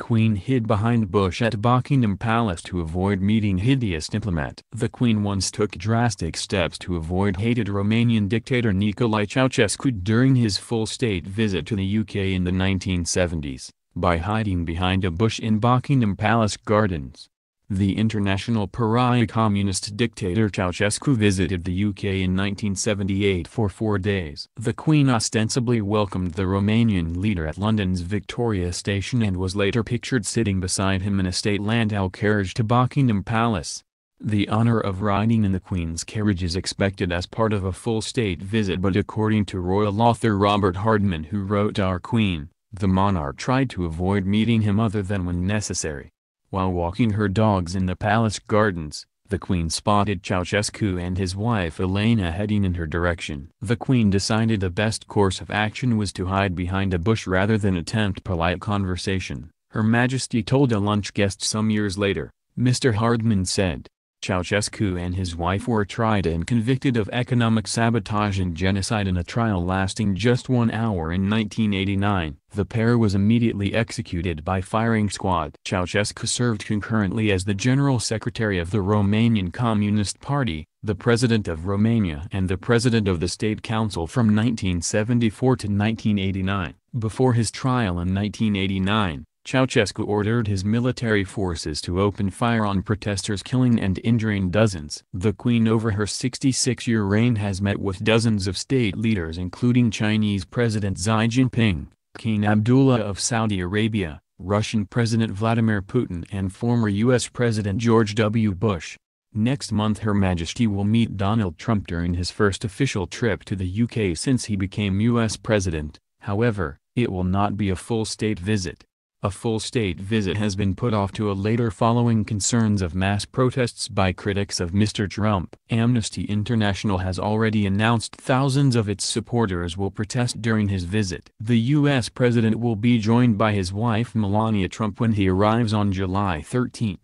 Queen hid behind bush at Buckingham Palace to avoid meeting hideous diplomat. The Queen once took drastic steps to avoid hated Romanian dictator Nicolae Ceausescu during his full state visit to the UK in the 1970s, by hiding behind a bush in Buckingham Palace gardens. The international pariah communist dictator Ceausescu visited the UK in 1978 for 4 days. The Queen ostensibly welcomed the Romanian leader at London's Victoria Station and was later pictured sitting beside him in a state landau carriage to Buckingham Palace. The honor of riding in the Queen's carriage is expected as part of a full state visit, but according to royal author Robert Hardman, who wrote Our Queen, the monarch tried to avoid meeting him other than when necessary. While walking her dogs in the palace gardens, the Queen spotted Ceausescu and his wife Elena heading in her direction. The Queen decided the best course of action was to hide behind a bush rather than attempt polite conversation, Her Majesty told a lunch guest some years later. Mr. Hardman said, Ceausescu and his wife were tried and convicted of economic sabotage and genocide in a trial lasting just 1 hour in 1989. The pair was immediately executed by firing squad. Ceausescu served concurrently as the General Secretary of the Romanian Communist Party, the President of Romania and the President of the State Council from 1974 to 1989. Before his trial in 1989, Ceausescu ordered his military forces to open fire on protesters, killing and injuring dozens. The Queen over her 66-year reign has met with dozens of state leaders including Chinese President Xi Jinping, King Abdullah of Saudi Arabia, Russian President Vladimir Putin and former U.S. President George W. Bush. Next month Her Majesty will meet Donald Trump during his first official trip to the UK since he became U.S. President. However, it will not be a full state visit. A full state visit has been put off to a later following concerns of mass protests by critics of Mr. Trump. Amnesty International has already announced thousands of its supporters will protest during his visit. The U.S. president will be joined by his wife Melania Trump when he arrives on July 13.